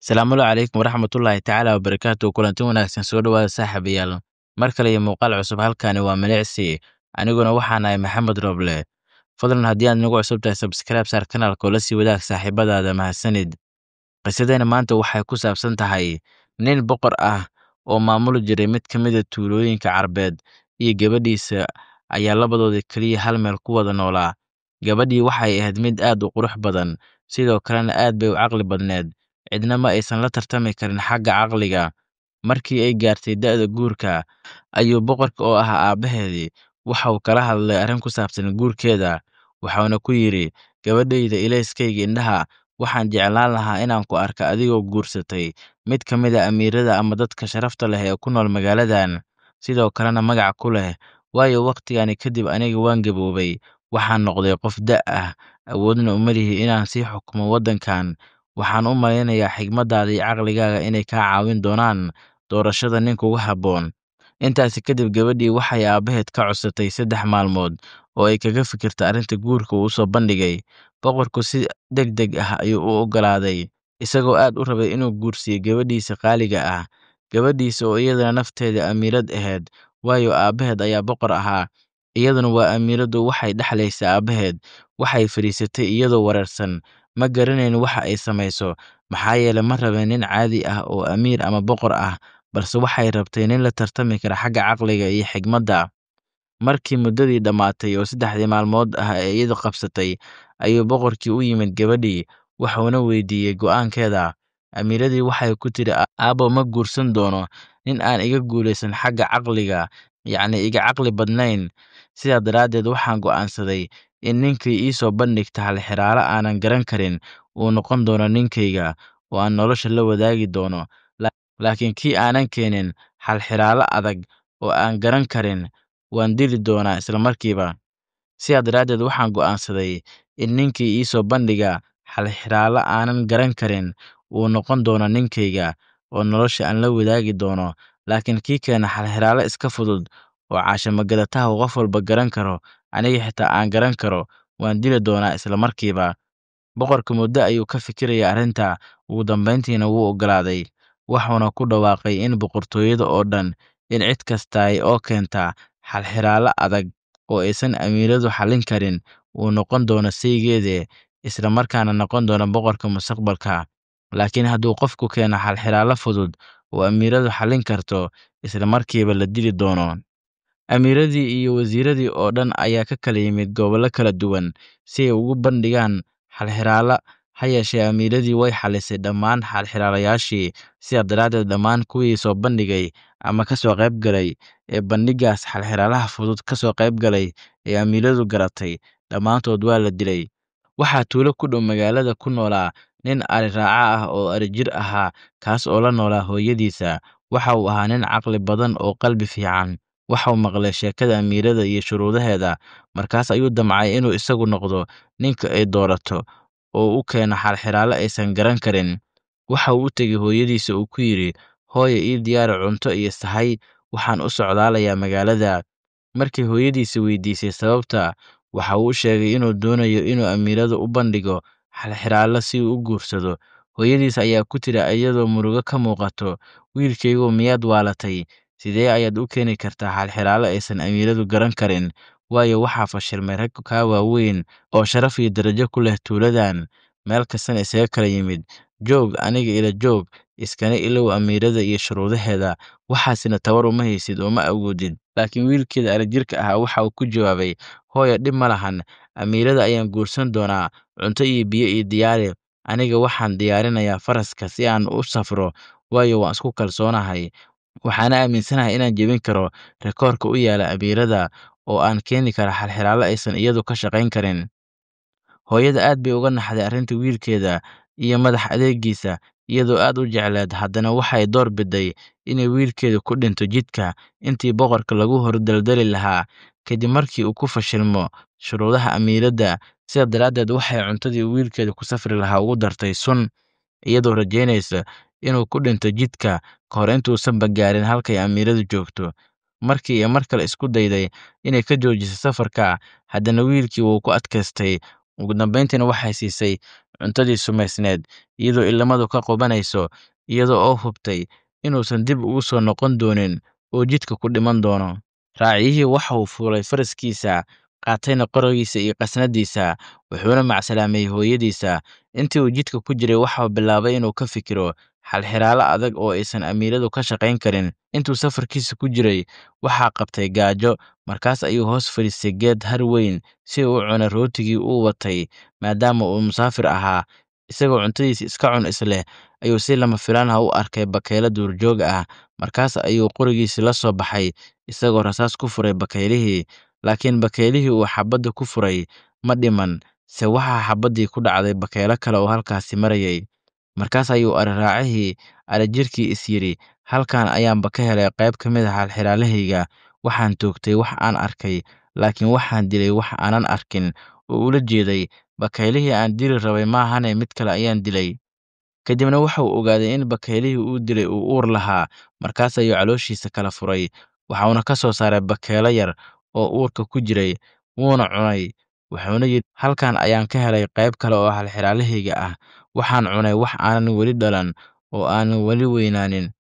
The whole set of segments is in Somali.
Salaamu calaykum waraxmatullaahi tacaala wabarakaatuh. Kulanti wanaagsan, soo dhawaada saaxiibayaal. Mar kale iyo muuqaal cusub, halkani waa Milicsi. Aniguna waxaan ahay Maxamed Roble. Fadlan haddii aad nagu cusub tahay, subscribe saar kanaalka oo la sii wadaag saaxiibadaada. Mahadsanid. Qisadeena maanta waxay ku saabsan tahay nin boqor ah oo maamuli jiray mid ka mid ah tuulooyinka Carbeed, iyo gabadhiisa ayaa labadoodii kaliya hal meel ku wada noolaa. Gabadhii waxay ahayd mid aad u qurux badan, sidoo kalena aad bay u caqli badneed. Cidna ma aysan la tartami karin xagga caqliga. Markii ay gaartay da'da guurka, ayuu boqorka oo ahaa aabbaheedii waxa uu kala hadlay arrin ku saabsan guurkeeda. Waxaana ku yidhi, gabadhayda ilayskayga indhaha, waxaan jeclaan lahaa inaan ku arko adigoo guursatay mid ka mid ah amiirada ama dadka sharafta leh ee ku nool magaaladan, sidoo kalena magac ku leh. Waayo waqtigani kadib aniga waan gaboobay, waxaan noqday qof da' ah, awoodna uma lihi inaan sii xukumo waddankan. Waxaan u malaynayaa xigmaddaada iyo caqligaaga inay kaa caawin doonaan doorashada nin kugu habboon. Intaasi kadib, gabadhii waxay aabbaheed ka codsatay 3 maalmood oo ay kaga fikirto arrinta guurka uu u soo bandhigay. Boqorku si degdeg ah ayuu u oggolaaday, isagoo aad u rabay inuu guursiyo gabadhiisa qaaliga ah, gabadhiisa oo iyadana nafteeda amiirad ahayd, waayo aabbaheed ayaa boqor ahaa, iyaduna waa amiiradu waxay dhexlaysaa aabbaheed. Waxay fadhiisatay iyadoo wareersan, ma garanayn waxa ay samayso, maxaa yeelay ma rabin nin caadi ah oo amiir ama boqor ah, balse waxay rabtay nin la tartami kara xagga caqliga iyo xigmadda. Markii muddadii dhammaatay oo 3 maalmood ah ee iyadu qabsatay, ayuu boqorkii u yimid gabadhii, wuxuuna weydiiyey go'aankeeda. Amiiradii waxay ku tiri, aabbo ma guursan doono nin aan iga guulaysan xagga caqliga, yacni iga caqli badnayn. Sidaa daraaddeed waxaan go'aansaday in ninkii ii soo bandhigta hal xiraale aanan garan karin uu noqon doono ninkayga, oo aan nolosha la wadaagi doono. Laakiin kii aanan keenin hal xiraale adag oo aan garan karin, waan dili doonaa isla markiiba. Sidaa daraaddeed waxaan go'aansaday in ninkii ii soo bandhiga hal xiraale aanan garan karin uu noqon doono ninkayga, oo nolosha aan la wadaagi doono. Laakiin kii keena hal xiraale iska fudud oo caashimagadataha uu qof walba garan karo, aniga xitaa aan garan karo, waan dili doonaa isla markiiba. Boqorka muddo ayuu ka fikirayay arrinta, ugu dambeyntiina wuu oggolaaday. Wuxuuna ku dhawaaqay in boqortooyada oo dhan, in cid kasta oo keenta hal xiraale adag oo aysan amiiradu xallin karin uu noqon doono saygeeda, isla markaana noqon doono boqorka mustaqbalka. Laakiin hadduu qofku keeno hal xiraale fudud oo amiiradu xallin karto, isla markiiba la dili doono. Amiiradii iyo wasiiradii oo dhan ayaa ka kala yimid gobollo kala duwan si ay ugu bandhigaan hal xiraale. Ha yeeshee, amiiradii way xallisay dhammaan hal xiraalayaashii. Sidaa daraaddeed, dhammaan kuwii soo bandhigay ama ka soo qayb galay ee bandhigaas hal xiraalaha fudud ka soo qayb galay ee amiiradu garatay, dhammaantood waa la dilay. Waxaa tuulo ku dhow magaalada ku noolaa nin ari raaca ah oo ari-jir ahaa, kaas oo la noolaa hooyadiisa. Waxa uu ahaa nin caqli badan oo qalbi fiican. Waxa uu maqlay sheekada amiirada iyo shuruudaheeda, markaas ayuu damcay inuu isagu noqdo ninka ay doorato oo u keeno hal xiraale aysan garan karin. Waxa uu u tegey hooyadiisa oo ku yidhi, hooyo, ii diyaari cunto iyo sahay, waxaan u socdaalayaa magaalada. Markii hooyadiisa weydiisay sababta, waxa uu u sheegay inuu doonayo inuu amiirada u bandhigo hal xiraale si uu u guursado. Hooyadiis ayaa ku tiri iyadoo murugo ka muuqato, wiilkaygu miyaad waalatay? Sidee ayaad u keeni kartaa hal xiraale aysan amiiradu garan karin? Waayo waxaa fashilmay rag kaa waaweyn oo sharaf iyo darajo ku leh tuuladan, meel kastana isaga kala yimid. Joog, aniga ila joog, iskana ilow amiirada iyo shuruudaheeda, waxaasina tabar uma haysid oo ma awoodid. Laakiin wiilkeeda ari-jirka ahaa waxa uu ku jawaabay, hooyo, dhib ma lahan, amiirada ayaan guursan doonaa, cunto iyo biyo ii diyaari. Aniga waxaan diyaarinayaa faraska si aan u safro, waayo waan isku kalsoonahay. Waxaana aaminsanahay inaan jebin karo rikoorka u yaala amiirada, oo aan keeni karo hal xiraale aysan iyadu ka shaqayn karin. Hooyada aad bay uga naxday arrinta wiilkeeda iyo madax adeegiisa, iyadoo aad u jecleed. Haddana waxay door biday inay wiilkeeda ku dhinto jidka intii boqorka lagu hor daldali lahaa, kadib markii uu ku fashilmo shuruudaha amiirada. Sidaa daraaddeed, waxay cuntadii uu wiilkeeda ku safri lahaa ugu dartay sun, iyadoo rajaynaysa inuu ku dhinto jidka ka hor intuusanba gaarin halkay amiiradu joogto. Markii ay mar kale isku dayday inay ka joojiso safarka, haddana wiilkii wuu ku adkaystay. Ugu dambeyntiina waxay siisay cuntadii sumaysneed, iyadoo ilmadu ka qubanayso, iyada oo hubtay inuusan dib ugu soo noqon doonin oo jidka ku dhiman doono. Raaciyihii waxa uu fuulay faraskiisa, qaatayna qorigiisa iyo qasnadiisa, wuxuuna macsalaamay hooyadiisa. Intii uu jidka ku jiray, waxa uu bilaabay inuu ka fikiro xalxiraalo adag oo aysan amiiradu ka shaqayn karin. Intuu safarkiisa ku jiray, waxaa qabtay gaajo, markaas ayuu hoos fadhiistay geed har weyn si uu u cuno rootigii uu watay, maadaama uu musaafir ahaa. Isagoo cuntadiisa iska cun isleh, ayuu si lama filaan ah u arkay bakaylo duurjoog ah. Markaas ayuu qorigiisii la soo baxay, isagoo rasaas ku furay bakaylihii. Laakiin bakaylihii uu xabadda ku furay ma dhiman, se waxaa xabaddii ku dhacday bakaylo kale oo halkaasi marayay. Markaas ayuu raacihii jirkii is yidhi, halkan ayaanba ka helay qayb ka mid ah xalxiraalahayga. Waxaan toogtay wax aan arkay, laakiin waxaan dilay wax aanan arkin, oo ula jeeday bakaylihii aan dili rabay maahane mid kale ayaan dilay. Kadibna waxa uu ogaaday in bakaylihii uu dilay uu uur lahaa. Markaas ayuu calooshiisa kala furay, waxauna ka soo saaray bakaylo yar oo uurka ku jiray, wuuna cunay. Wuxuuna yidhi, halkan ayaan ka helay qayb kale oo xalxiraalahayga ah. Waxaan cunay wax aanan weli dhalan oo aanan weli weynaanin.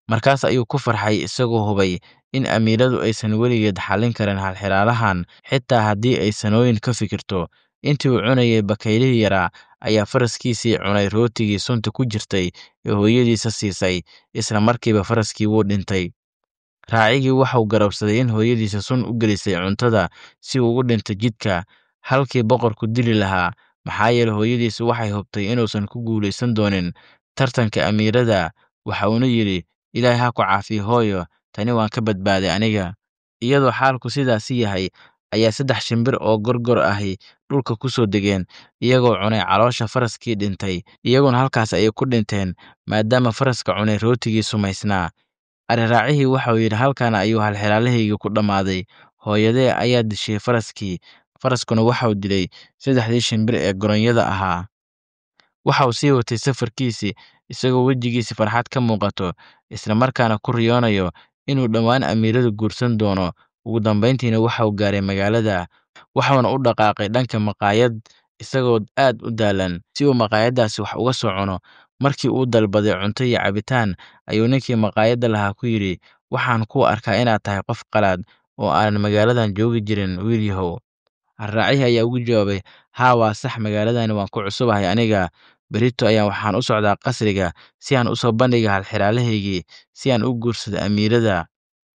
Markaas ayuu ku farxay, isagoo hubay in amiiradu aysan weligeed xallin karin xalxiraalahan, xitaa haddii ay sanooyin ka fikirto. Intii uu cunayay bakaylihii yaraa, ayaa faraskiisii cunay rootigii sunta ku jirtay ee hooyadiisa siisay. Isla markiiba faraskii wuu dhintay. Raacigii waxa uu garowsaday in hooyadiisa sun u gelisay cuntada si uu ugu dhinto jidka, halkii boqorku dili lahaa, maxaa yeelay hooyadiisu waxay hubtay inuusan ku guulaysan doonin tartanka amiirada. Waxa uuna yidhi, Ilaahay ha ku caafiyo hooyo, tani waan ka badbaaday aniga. Iyadoo xaalku sidaasi yahay, ayaa 3 shimbir oo gorgor ahi dhulka ku soo degeen, iyagoo cunay caloosha faraskii dhintay. Iyaguna halkaas ayay ku dhinteen, maadaama faraska cunay rootigii sumaysnaa. Raacihii waxa uu yidhi, halkan ayuu xalxiraalahayga ku dhammaaday. Hooyadee ayaa dishay faraskii, faraskuna waxa uu dilay 3dii shimbir ee goronyada ahaa. Waxa uu sii watay safarkiisii, isagoo wejigiisa farxad ka muuqato, isla markaana ku riyoonayo inuu dhowaan amiiradu guursan doono. Ugu dambeyntiina waxa uu gaaray magaalada, waxaana u dhaqaaqay dhanka maqaayad, isagoo aad u daalan, si uu maqaayaddaasi wax uga soo cuno. Markii uu dalbaday cunto iyo cabitaan, ayuu ninkii maqaayadda lahaa ku yidhi, waxaan kuu arkaa inaad tahay qof qalaad oo aanan magaaladan joogi jirin, wiil yahow. Raacihii ayaa ugu jawaabay, haa, waa sax, magaaladani waan ku cusubahay aniga. Berrito ayaan waxaan u socdaa qasriga si aan u soo bandhigo xalxiraalahaygii, si aan u guursado amiirada.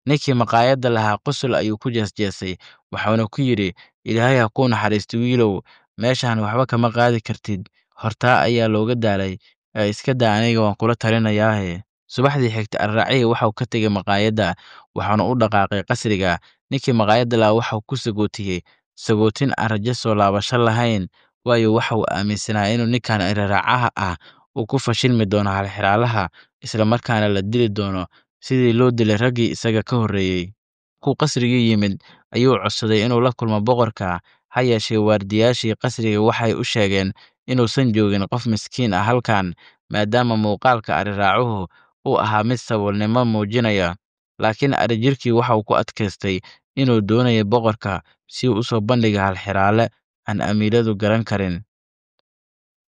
Ninkii maqaayadda lahaa qosol ayuu ku jeesjeesay, waxaana ku yidhi, Ilaahay ha kuu naxariisto wiilow, meeshaan waxba kama qaadi kartid, hortaa ayaa looga daalay, ee iska daa, aniga waan kula talinayaahe. Subaxdii xigtay, raacihii waxa uu ka tegey maqaayadda, waxaana u dhaqaaqay qasriga. Ninkii maqaayadda lahaa waxa uu ku sagootiyey sagootin aan rajo soo laabasho lahayn, waayo waxa uu aaminsanaa inuu ninkan raacaha ah uu ku fashilmi doono xalxiraalaha, isla markaana la dili doono sidii loo dilay raggii isaga ka horreeyey. Markuu qasrigii yimid, ayuu codsaday inuu la kulmo boqorka. Ha yeeshee, waardiyaashii qasriga waxay u sheegeen inuusan joogin qof miskiin ah halkan, maadaama muuqaalka raacuhu uu ahaa mid saboolnimo muujinaya. Laakiin jirkii waxa uu ku adkaystay inuu doonayo boqorka si uu u soo bandhigo xalxiraale aan amiiradu garan karin.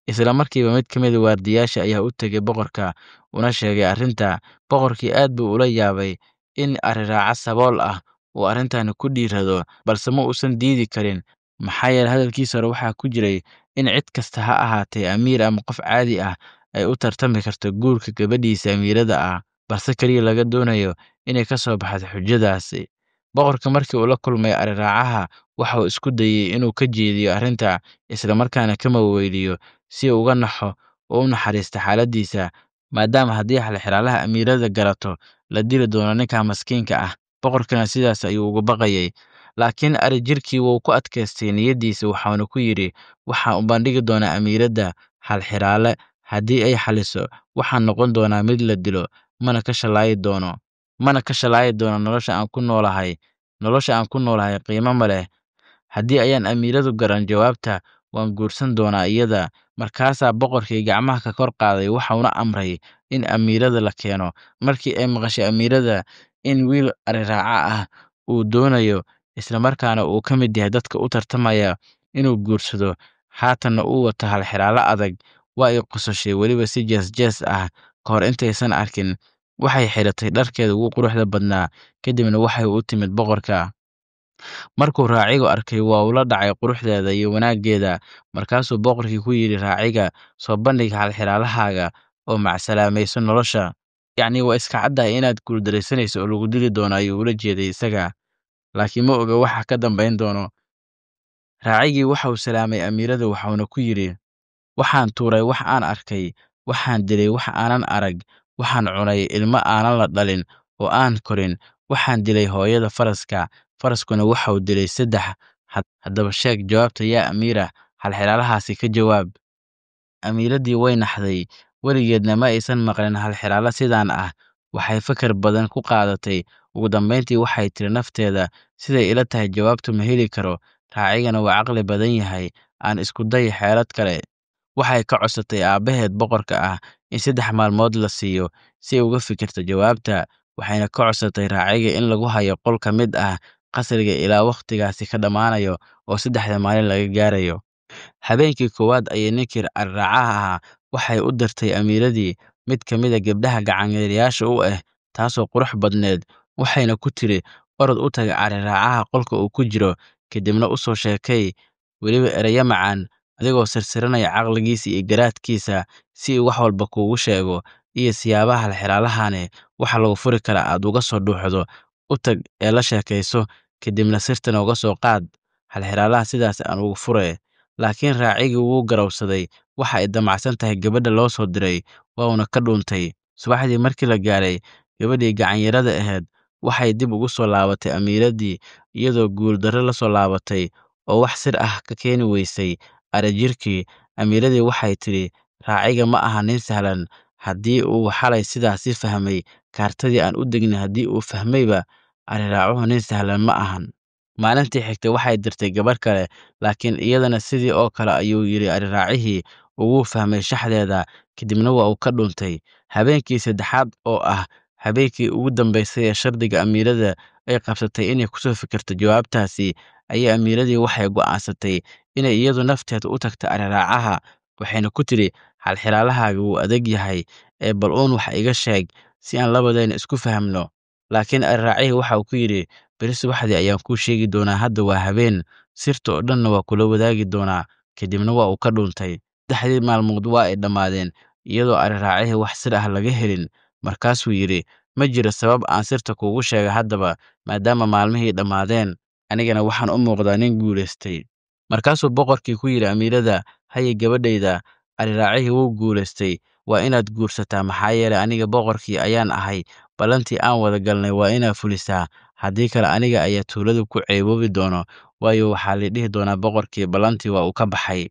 Isla markiiba mid ka mid ah waardiyaasha ayaa u tegey boqorka, una sheegay arrinta. Boqorkii aad buu ula yaabay in raaca sabool ah uu arrintani ku dhiirrado, balse ma uusan diidi karin, maxaa yeelay hadalkiisa hore waxaa ku jiray in cid kasta ha ahaatee amiir ama qof caadi ah ay u tartami karto guurka gabadhiisa amiirada ah, balse kaliya laga doonayo inay ka soo baxdo xujadaasi. Boqorka markii uu la kulmay raacaha, waxa uu isku dayay inuu ka jeediyo arrinta, isla markaana ka maweydiiyo si uu uga naxo oo u naxariisto xaaladdiisa, maadaama haddii xalxiraalaha amiirada garato la dili doono ninka maskiinka ah. Boqorkana sidaas ayuu uga baqayay. Laakiin jirkii wuu ku adkaystay niyaddiisa, waxaana ku yidhi, waxaan u bandhigi doonaa amiirada xalxiraale. Haddii ay xaliso, waxaan noqon doonaa mid la dilo, mana ka shalaayi doono nolosha aan ku noolahay. Nolosha aan ku noolahay qiimo ma leh. Haddii ayaan amiiradu garan jawaabta, waan guursan doonaa iyada. Markaasaa boqorkii gacmaha ka kor qaaday, waxauna amray in amiirada la keeno. Markii ay maqashay amiirada in wiil raaca ah uu doonayo, isla markaana uu ka mid yahay dadka u tartamaya, inuu guursado, haatanna uu wato halxiraalo adag. Waa ay qososhay weliba si jees-jees ah ka hor intaysan arkin. Waxay xidhatay dharkeeda ugu quruxda badnaa, kadibna waxay u timid boqorka. Markuu raacigu arkay, waa uu la dhacay quruxdeeda iyo wanaaggeeda. Markaasuu boqorkii ku yidhi raaciga, soo bandhig halxiraalahaaga oo macsalaamayso nolosha. Yacni waa iska caddahay inaad guuldaraysanayso oo lagu dili doono, ayuu ula jeeday isaga, laakiin ma oga waxa ka dambayn doono. Raacigii waxa uu salaamay amiirada waxauna ku yidhi, waxaan tuuray wax aan arkay, waxaan dilay wax aanan arag, waxaan cunay ilmo aanan la dhalin oo aan korin, waxaan dilay hooyada faraska, faraskuna waxa uu dilay 3. Haddaba sheeg jawaabta yaa amiira, halxiraalahaasi ka jawaab. Amiiradii way naxday, weligeedna ma aysan maqlin halxiraalo sidaan ah. Waxay fakar badan ku qaadatay, ugu dambayntii waxay tiri nafteeda, siday ila tahay jawaabtu ma heli karo, raacigana waa caqli badan yahay, aan isku day xeelad kale. Waxay ka codsatay aabbaheed boqorka ah in 3 maalmood la siiyo si ay uga fikirto jawaabta. Waxayna ka codsatay raaciga in lagu hayo qol ka mid ah qasriga ilaa wakhtigaasi ka dhammaanayo oo 3 maalin laga gaarayo. Habeenkii koowaad ayay ninkii raacaha ahaa waxay u dirtay amiiradii mid ka mid a gabdhaha gacanyareyaasha u ah, taasoo qurux badneed. Waxayna ku tiri, orod u tag raacaha qolka uu ku jiro, kadibna u soo sheekay weliba erayo macaan, adigoo sirsiranaya caqligiisa iyo garaadkiisa si uu wax walba kuugu sheego, iyo siyaabaha halxiraalahane waxa lagu furi karaa aad uga soo dhuuxdo. U tag ee la sheekayso, kadibna sirta nooga soo qaad, halxiraalaha sidaas aan ugu furee. Laakiin raacigii wuu garawsaday waxa ay damacsan tahay gabadha loo soo diray, wauna ka dhuuntay. Subaxdii markii la gaaray, gabadhii gacanyarada ahayd waxay dib ugu soo laabatay amiiradii, iyadoo guuldarro la soo laabatay oo wax sir ah ka keeni weysay arrijirkii. Amiiradii waxay tidhi, raaciga ma aha nin sahlan. Haddii uu xalay sidaasi fahmay kaartadii aan u degnay, haddii uu fahmayba, arriraacuhu nin sahlan ma ahan. Maalintii xigtay waxay dirtay gabarh kale, laakiin iyadana sidii oo kale ayuu yidhi ariraacihii, wuu fahmay shaxdeeda, kadibna waa uu ka dhuuntay. Habeenkii 3aad oo ah habeenkii ugu dambaysay ee shardiga amiirada ay qabsatay inay kusoo fikirto jawaabtaasi, ayay amiiradii waxay go'aansatay inay iyadu nafteeda u tagto arriraacaha. Waxayna ku tidhi, halxiraalahaaga wuu adag yahay, ee bal uun wax iga sheeg si aan labadeenna isku fahamno. Laakiin ariraacihii waxa uu ku yidhi, beri subaxdii ayaan kuu sheegi doonaa, hadda waa habeen, sirta oo dhanna waa kula wadaagi doonaa. Kadibna waa uu ka dhuuntay. 3dii maalmood waa ay dhammaadeen iyadoo ariraacihii wax sir ah laga helin. Markaasuu yidhi, ma jiro sabab aan sirta kuugu sheega haddaba, maadaama maalmihii dhammaadeen, anigana waxaan u muuqdaa nin guulaystay. Markaasuu boqorkii ku yidhi amiirada, haye gabadhayda, ariraacihii wuu guulaystay, waa inaad guursataa, maxaa yeelay aniga boqorkii ayaan ahay. Ballantii aan wada galnay waa inaad fulisaa, haddii kale aniga ayaa tuulada ku ceeboobi doono, waayo waxaa la dhihi doonaa boqorkii ballantii waa uu ka baxay.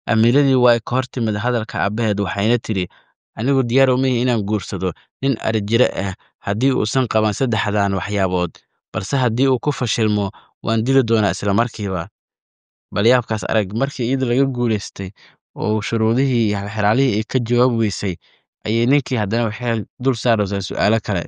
Amiiradii waa ka hor timid hadalka aabbaheed, waxayna tidhi, anigu diyaar uma ihi inaan guursado nin arrijire ah haddii uusan qaban 3dan waxyaabood, balse haddii uu ku fashilmo waan dili doonaa isla markiiba. Bal yaabkaas arag, markii iyada laga guulaystay oo shuruudihii iyo halxiraalihii ay ka jawaab weysay, ayay ninkii haddana waxay dul saaraysaa su'aalo kale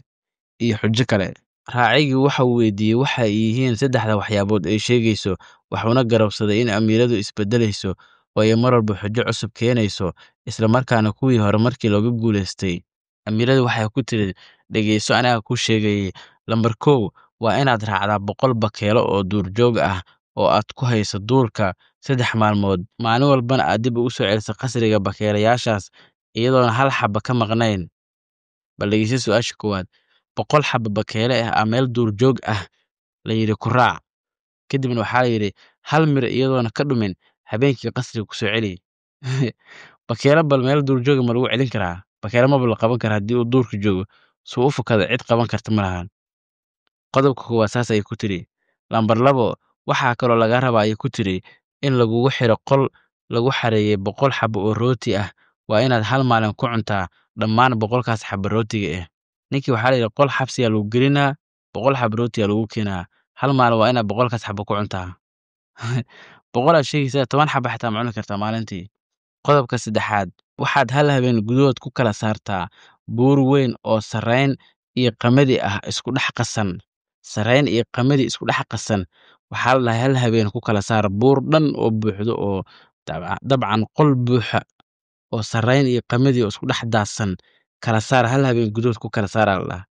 iyo xujo kale. Raacigii waxa uu weydiiyey waxa ay yihiin 3da waxyaabood ay sheegayso, wuxuuna garawsaday in amiiradu isbeddelayso oo ay mar walba xujo cusub keenayso, isla markaana kuwii hore markii looga guulaystay. Amiiradu waxay ku tidhi, dhegayso aniga kuu sheegayay. Lambar 1 waa inaad raacdaa 100 bakeelo oo duurjoog ah oo aad ku hayso duurka 3 maalmood, maalin walbana aad dib ugu soo celiso qasriga bakeelayaashaas iyadoona hal xabba ka maqnayn. Bal dhegeyso su'aasha koowaad. 100 xabba bakeele ah meel duurjoog ah la yidhi ku raac. Kadibna waxaa la yidhi, hal mir iyadoona ka dhumin habeenkii qasriga ku soo celi. Bakeele bal meel duurjoog ma lagu celin karaa? Bakeele maba la qaban kara haddii uu duurka joogo, suu u fakada cid qaban karta ma lahan. Qodobka koowaad saas ayay ku tidhi. Lambar 2 waxaa kaloo laga rabaa ayay ku tidhi in lagugu xiro qol lagu xareeyay 100 xabbo oo rooti ah. Waa inaad hal maalin ku cuntaa dhammaan 100kaas xabbo rootiga ah. Ninkii waxaa la yidhi qol xabsiyaa lagu gelinaa, 100 xabbo rootiyaa lagu keenaa, hal maalin waa inaad 100kaas xabbo ku cuntaa. 100 aad sheegaysaa, 10 xabbo xitaa ma cuni kartaa maalintii. Qodobka 3aad waxaad hal habeen gudahood ku kala saartaa buur weyn oo sarreyn iyo qamadi ah isku dhex qasan. sarreen iyo qamadi isku dhex qasan. Waxaa la dhahay hal habeen ku kala saar buur dhan oo buuxdo oo dabcan qol buuxa oo sarreen iyo qamadi oo isku dhex daadsan kala saar hal habeen gudahood ku kala saaraa la dhahaa.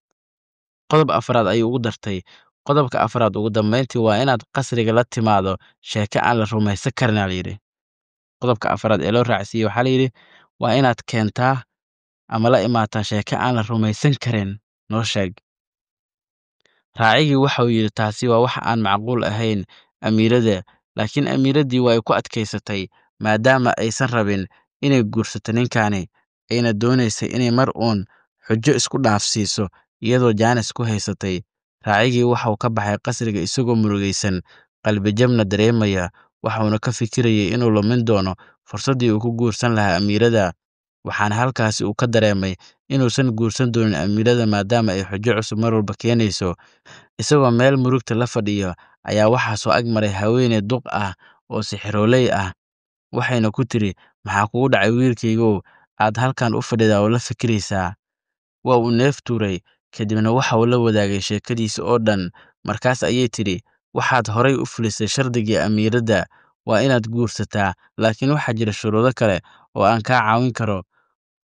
Qodob afraad ayuu ugu dartay. Qodobka afraad ugu dambeyntii waa inaad qasriga la timaado sheeko aan la rumaysan karin aa layidhi. Qodobka afraad ee loo raacsiiyey waxaa layidhi waa inaad keentaa ama la imaataa sheeko aan la rumaysan karin noo sheeg. Raacigii waxa uu yidhi taasi waa wax aan macquul ahayn amiirada, laakiin amiiradii waa ay ku adkaysatay maadaama aysan rabin inay guursato ninkani, ayna doonaysay inay mar uun xujo isku dhaafsiiso iyadoo jaanis ku haysatay. Raacigii waxa uu ka baxay qasriga isagoo murugaysan, qalbijabna dareemaya, waxauna ka fikirayay inuu lumin doono fursaddii uu ku guursan lahaa amiirada. Waxaana halkaasi uu ka dareemay inuusan guursan doonin amiirada maadaama ay xujo cusub mar walba keenayso. Isagoo meel murugta la fadhiyo ayaa waxaa soo ag maray haweeney duq ah oo sixirooley ah, waxayna ku tiri, maxaa kugu dhacay wiilkaygow, aad halkan u fadhidaa oo la fikiraysaa? Waa uu neef tuuray, kadibna waxa uu la wadaagay sheekadiisa oo dhan. Markaas ayay tidhi, waxaad horay u fulisay shardigii amiiradda, waa inaad guursataa, laakiin waxaa jira shuruudo kale oo aan kaa caawin karo.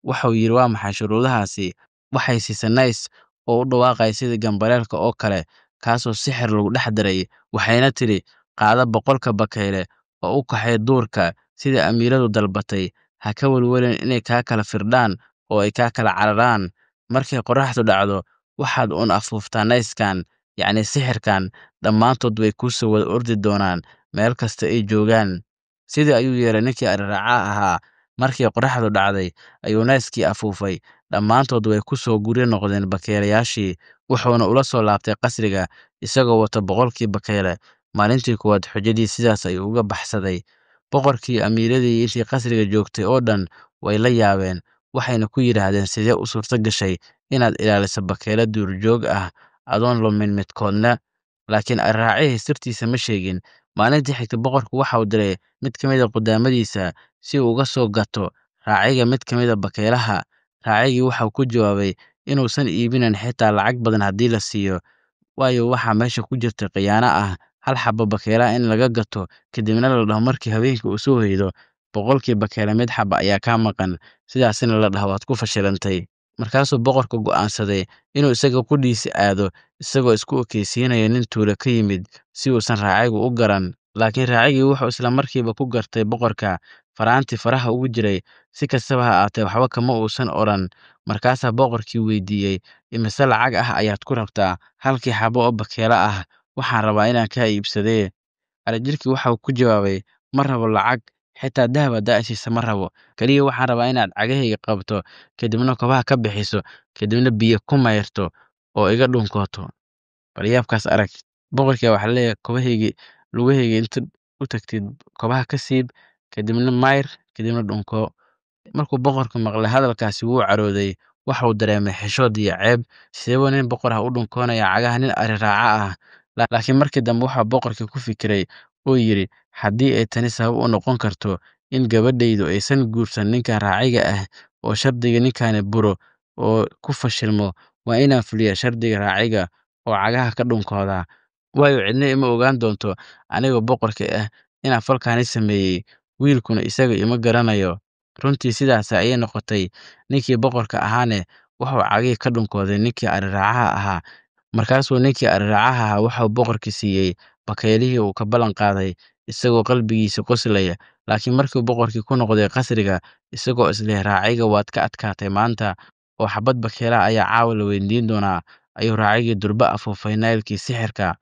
Waxa uu yidhi, waa maxay shuruudahaasi? Waxay siisay nays oo u dhawaaqay sida gambaleelka oo kale, kaasoo sixir lagu dhex daray. Waxayna tidhi, qaado 100 bakayle oo u kaxay duurka sida amiiradu dalbatay. Ha ka welwelin inay kaa kala firdhaan oo ay kaa kala cararaan. Markay qorraxdu dhacdo, waxaad uun afuuftaa nayskan, yacni sixirkan, dhammaantood way kuu soo wada ordi doonaan meel kasta ay joogaan. Sidii ayuu yeelay ninkii arraaca ahaa. Markii qorraxdu dhacday ayuu nayskii afuufay, dhammaantood way ku soo guryo noqdeen bakaylayaashii, wuxuuna ula soo laabtay qasriga isagoo wata 100kii bakayle. Maalintii koowaad xujadii sidaas ayuu uga baxsaday. Boqorkii, amiiradii intii qasriga joogtay oo dhan way la yaabeen, waxayna ku yidhaahdeen, sidee u suurto gashay inaad ilaaliso bakayle duurjoog ah adoon lumin midkoodna? Laakiin arraacihii sirtiisa ma sheegin. Maalintii xigtay boqorku waxa uu diray mid ka mid ah qudaamadiisa si uu uga soo gato raaciga mid ka mid ah bakaylaha. Raacigii waxa uu ku jawaabay inuusan iibinayn xitaa lacag badan haddii la siiyo, waayo waxaa meesha ku jirta khiyaano ah hal xabbo bakaylaha in laga gato, kadibna la dhaho markii habeenkii uu soo hoydo 100kii bakayle mid xabba ayaa kaa maqan, sidaasina la dhaho waad ku fashilantay. Markaasuu boqorku go'aansaday inuu isaga qudhiisa aado, isagoo isku ekaysiinaya nin tuulo ka yimid si uusan raacigu u garan. Laakiin raacigii wuxuu isla markiiba ku gartay boqorka faraantii faraha ugu jiray. Si kastaba ha ahaatee waxba kama uusan odhan. Markaasaa boqorkii weydiiyey, imise lacag ah ayaad ku rabtaa halkii xabbo oo bakayle ah? Waxaan rabaa inaan kaa iibsadee. Arajirkii waxa uu ku jawaabay, ma rabo lacag, xitaa dahab haddaa i siisa ma rabo. Kaliya waxaan rabaa inaad cagahayga qabto, kadibna kobaha ka bixiso, kadibna biyo ku mayrto oo iga dhunkooto. Bal yaabkaas arag. Boqorkii waxaa leeyahay kobahaygii lugahayga inta u tagtid kobaha ka siib, kadibna mayr, kadibna dhunko. Markuu boqorku maqlay hadalkaasi wuu carooday, waxa uu dareemay xishood iyo ceeb. Sidee nin boqor ah u dhunkoonaya cagaha nin ari raaca ah? Laakiin markii dambe waxa boqorkii ku fikiray oo yidhi, haddii ay tani sabab u noqon karto in gabadhaydu aysan guursan ninkan raaciga ah oo shardiga ninkani buro oo ku fashilmo, waa inaan fuliyaa shardiga raaciga oo cagaha ka dhunkooda. Waayo cidna ima ogaan doonto anigoo boqorka ah inaan falkaani sameeyey, wiilkuna isaga ima garanayo. Runtii sidaas ayay noqotay. Ninkii boqorka ahaane wuxuu cagihii ka dhunkooday ninkii ari raacaha ahaa. Markaasuu ninkii ari raacaha ahaa waxuu boqorkii siiyey bakaylihii uu ka ballan qaaday, isagoo qalbigiisa qoslaya. Laakiin markii boqorkii ku noqday qasriga, isagoo isleh raaciga waad ka adkaatay maanta oo xabbad bakaylaha ayaa caawa la weydiin doonaa, ayuu raacigii durba afuufay naylkii sixirka.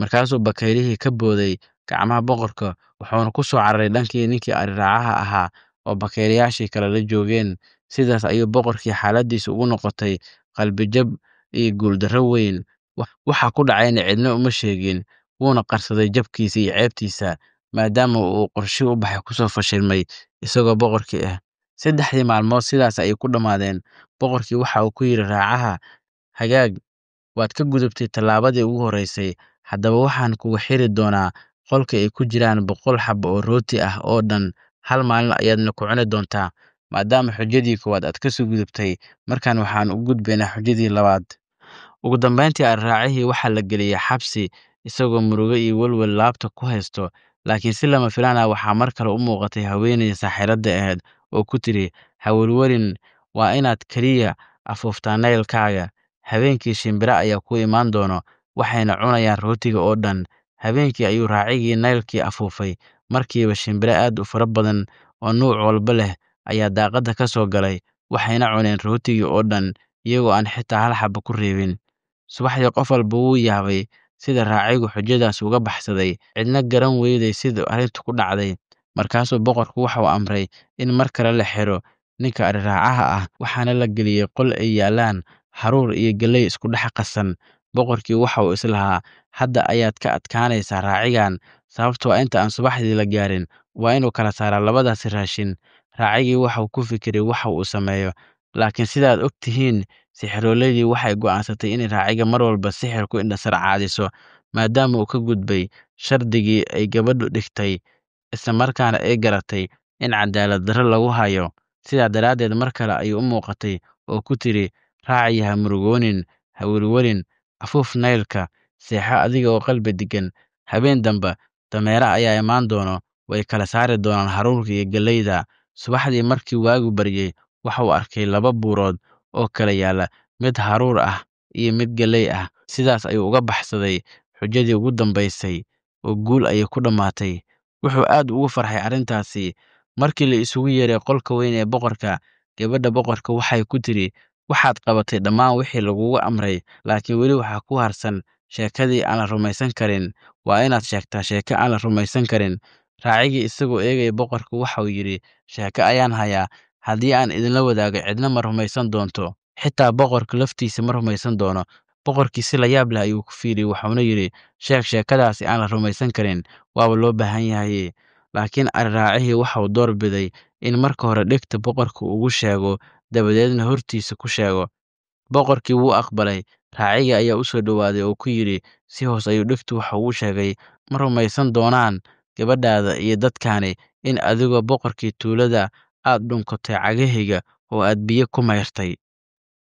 Markaasuu bakaylihii ka booday gacmaha boqorka, wuxuuna ku soo cararay dhankii ninkii ari raacaha ahaa oo bakaylayaashii kale la joogeen. Sidaas ayuu boqorkii xaaladdiisa ugu noqotay qalbijab iyo guuldarro weyn. Waxa ku dhacayna cidna uma sheegin, wuuna qarsaday jabkiisa iyo ceebtiisa, maadaama uu qorshihii u baxay ku soo fashilmay isagoo boqorkii ah. 3 maalmood sidaas ayay ku dhammaadeen. Boqorkii waxa uu ku yidhi raacaha, hagaag, waad ka gudubtay tallaabadii ugu horreysay. Haddaba waxaan kugu xiri doonaa qolka ay ku jiraan 100 xabbo oo rooti ah oo dhan. Hal maalin ayaadna ku cuni doontaa. Maadaama xujadii koowaad aad ka soo gudubtay, markaan waxaan u gudbaynaa xujadii labaad. Ugu dambeyntii raacihii waxaa la geliyay xabsi isagoo murugo iyo welwel laabta ku haysto, laakiin si lama filaan ah waxaa mar kale u muuqatay haweeney saaxiradda ahayd oo ku tiri, ha welwelin, waa inaad keliya afuuftaa naylkaaga. Habeenkii shimbiro ayaa ku imaan doona, waxayna cunayaan rootiga oo dhan. Habeenkii ayuu raacigii naylkii afuufay, markiiba shimbiro aad u fara badan oo nuuc walba leh ayaa daaqadda ka soo galay, waxayna cuneen rootigii oo dhan iyagoo aan xitaa hal xabbo ku reebin. Subaxdii qof walba wuu yaabay sida raacigu xujadaas uga baxsaday, cidna garan weyday sida arrintu ku dhacday. Markaasuu boqorku waxa uu amray in mar kale la xiro ninka ari-raacaha ah, waxaana la geliyey qol ay yaalaan haruur iyo galley isku dhex qasan. Boqorkii waxa uu islahaa, hadda ayaad ka adkaanaysaa raacigan, sababtoo ah inta aan subaxdii la gaarin waa inuu kala saaraa labadaas raashin. Raacigii waxa uu ku fikiray waxa uu sameeyo, laakiin sidaad og tihiin, sixiroolaydii waxay go'aansatay in raaciga mar walba sixir ku indhasarcaadiso, maadaama uu ka gudbay shardigii ay gabadhu dhigtay, isla markaana ay garatay in cadaalad darro lagu hayo. Sidaa daraaddeed mar kale ayay u muuqatay oo ku tiri, raaci ha murugoonin, ha welwelin, afuuf naylka, seexo adiga oo qalbi deggan. Habeen dambe dameere ayaa imaan doona, way kala saari doonaan haruurka iyo galleyda. Subaxdii markii waagu baryay, waxa uu arkay laba buurood oo kala yaala, mid haruur ah iyo mid galley ah. Sidaas ayuu uga baxsaday xujadii ugu dambaysay oo guul ayay ku dhammaatay. Wuxuu aad ugu farxay arrintaasi. Markii la isugu yeeray qolka weyn ee boqorka, gabadha boqorka waxay ku tiri, waxaad qabatay dhammaan wixii lagugu amray, laakiin weli waxaa ku harsan sheekadii aan la rumaysan karin. Waa inaad sheegtaa sheeko aan la rumaysan karin. Raacigii isagoo eegaya boqorka waxa uu yidhi, sheeko ayaan hayaa. Haddii aan idinla wadaago cidna ma rumaysan doonto, xitaa boqorka laftiisa ma rumaysan doono. Boqorkii si la yaab leh ayuu ku fiiriyey, wuxuuna yidhi, sheeg sheekadaasi aan la rumaysan karin, waaba loo baahan yahay. Laakiin ari-raacihii waxa uu door biday in marka hore dhegta boqorka ugu sheego, dabadeedna hortiisa ku sheego. Boqorkii wuu aqbalay. Raacigii ayaa u soo dhowaaday oo ku yidhi si hoos ayuu dhegtu waxa ugu sheegay, ma rumaysan doonaan gabadhaada iyo dadkani in adigoo boqorkii tuulada aad dhunkatay cagahayga oo aad biyo ku mayrtay.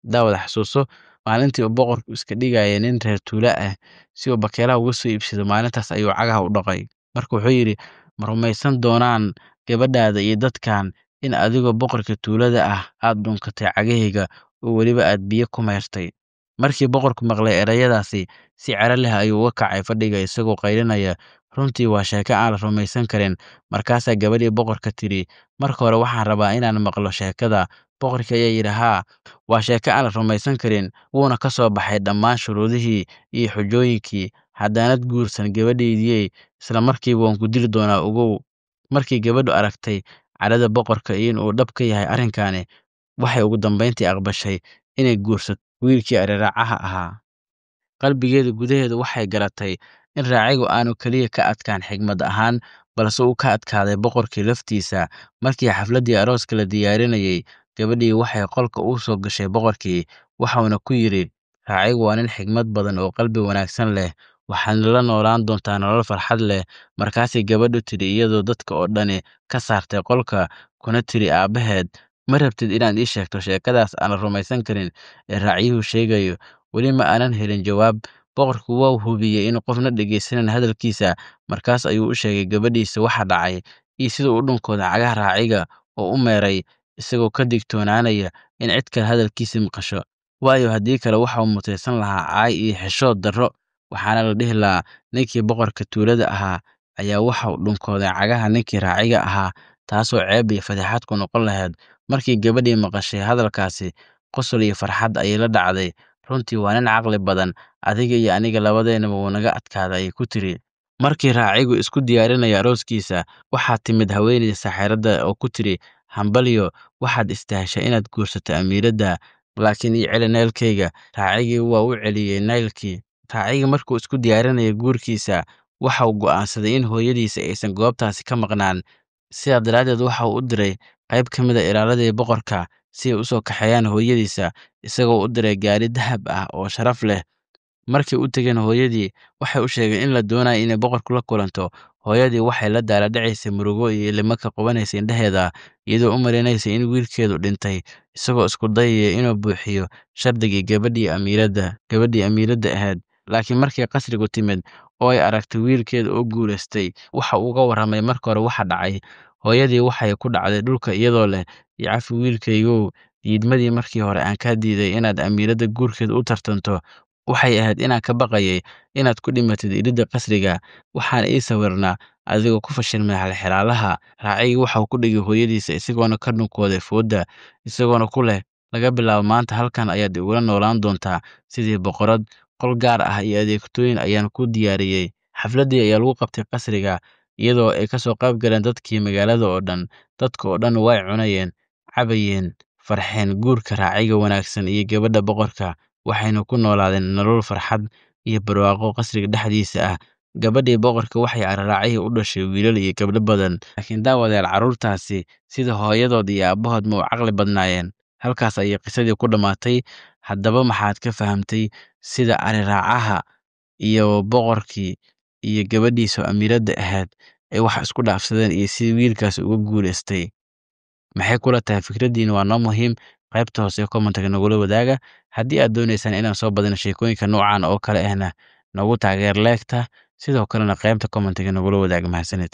Daawada xasuuso maalintii uu boqorku iska dhigayay nin reer tuulo ah si uu bakeelaha uga soo iibsado, maalintaas ayuu cagaha u dhaqay. Marka wuxuu yidhi, ma rumaysan doonaan gabadhaada iyo dadkan in adigoo boqorka tuulada ah aad dhunkatay cagahayga oo weliba aad biyo ku mayrtay. Markii boqorku maqlay erayadaasi, si caro leh ayuu uga kacay fadhiga isagoo qaylinaya, runtii waa sheeko aan la rumaysan karin. Markaasaa gabadhii boqorka tidhi, marka hore waxaan rabaa inaan maqlo sheekada. Boqorkii ayaa yidhi, haa, waa sheeko aan la rumaysan karin, wuuna ka soo baxay dhammaan shuruudihii iyo xujooyinkii. Haddaanad guursan gabadhaydiyey, isla markiiba waan ku dili doonaa ogow. Markii gabadhu aragtay cadhada boqorka iyo in uu dhab ka yahay arrinkani, waxay ugu dambeyntii aqbashay inay guursato wiilkii ari-raacaha ahaa. Qalbigeeda gudaheeda waxay garatay in raacigu aanu keliya ka adkaan xigmad ahaan, balse uu ka adkaaday boqorkii laftiisa. Markii xafladdii arooska la diyaarinayay, gabadhii waxay qolka u soo gashay boqorkii, waxauna ku yidhi, raacigu waa nin xigmad badan oo qalbi wanaagsan leh, waxaadna la noolaan doontaa nolol farxad leh. Markaasay gabadhu tidhi iyadoo dadka oo dhani ka saartay qolka, kuna tiri aabbaheed, ma rabtid inaad ii sheegto sheekadaas aan la rumaysan karin ee raaciyuhu sheegayo? Weli ma aanan helin jawaab. Boqorku waa hubiyey in qofna dhegaysanin hadalkiisa. Markaas ayuu u sheegay gabadhiisa waxa dhacay iyo sida uu dhunkooda cagaha raaciga oo u meeray, isagoo ka digtoonaanaya in cid kale hadalkiisa maqasho. Waayo haddii kale waxa uu mutaysan lahaa caay iyo xishood darro, waxaana la dhihi lahaa ninkii boqorka tuulada ahaa ayaa waxa uu dhunkooday cagaha ninkii raaciga ahaa, taasoo ceeb iyo fadeexad ku noqon lahayd. Markii gabadhii maqashay hadalkaasi, qosol iyo farxad ayay la dhacday. runtii waa nin caqli badan, adiga iyo aniga labadeennaba wuu naga adkaaday ayay ku tiri. Markii raacigu isku diyaarinaya arooskiisa, waxaa timid haweeney saaxiradda oo ku tiri, hambalyo, waxaad istaaheshay inaad guursato amiiradda, laakiin ii celi naylkayga. Raacigii waa u celiyey naylkii. Raacigii markuu isku diyaarinaya guurkiisa, waxa uu go'aansaday in hooyadiisa aysan goobtaasi ka maqnaan. Sidaa daraaddeed waxa uu u diray qayb ka mid a ilaaladii boqorka si ay u soo kaxeeyaan hooyadiisa, isagoo u diray gaari dahab ah oo sharaf leh. Markay u tageen hooyadii, waxay u sheegeen in la doonayo inay boqorku la kulanto. Hooyadii waxay la daalaa-dhacaysay murugo iyo ilmo ka qabanaysa indhaheeda, iyadoo u maleynaysay in wiilkeedu dhintay, isagoo isku dayaya inuu buuxiyo shardigii gabadhii amiiradda ahayd. Laakiin markay qasrigu timid oo ay aragtay wiilkeeda oo guulaystay, waxa uu uga warramay marka hore waxa dhacay. Hooyadii waxay ku dhacday dhulka iyadoo leh, "I cafi wiilkaygow, diidmadii markii hore aan kaa diiday inaad amiiradda guurkeeda u tartanto waxay ahayd inaan ka baqayay inaad ku dhimatid iridda qasriga. Waxaan ii sawirnaa adigoo ku fashilmay halxiraalaha." Raacigii waxau ku dhegay hooyadiisa isagoona ka dhunkooday foodda, isagoona ku leh, "Laga bilaabo maanta halkan ayaad igula noolaan doontaa sidii boqorad. Qol gaar ah iyo adeegtooyin ayaan kuu diyaariyey." Xafladdii ayaa lagu qabtay qasriga, iyadoo ay ka soo qayb galeen dadkii magaalada oo dhan. Dadka oo dhan way cunayeen, cabayeen, farxeen guurka raaciga wanaagsan iyo gabadha boqorka, waxayna ku noolaadeen nolol farxad iyo barwaaqo qasriga dhexdiisa ah. Gabadhii boqorka waxay raacigii u dhashay wiilal iyo gabdho badan. Laakiin daawadayaal, carruurtaasi sida hooyadood iyo aabbahood ma u caqli badnaayeen. Halkaas ayay qisadii ku dhammaatay. Haddaba maxaad ka fahamtay sida raacaha iyo boqorkii iyo gabadhiisa amiiradda ahayd ay wax isku dhaafsadeen iyo sidii wiilkaas uga guulaystay? Maxay kula tahay? Fikraddiina waa noo muhiim. Qaybta hoose ee comment-ka nagula wadaaga. Haddii aad doonaysaan inaan soo badino sheekooyinka noocan oo kale ahna, nagu taageer like-ta, sidoo kalena qaybta comment-ka nagula wadaaga. Mahadsanid.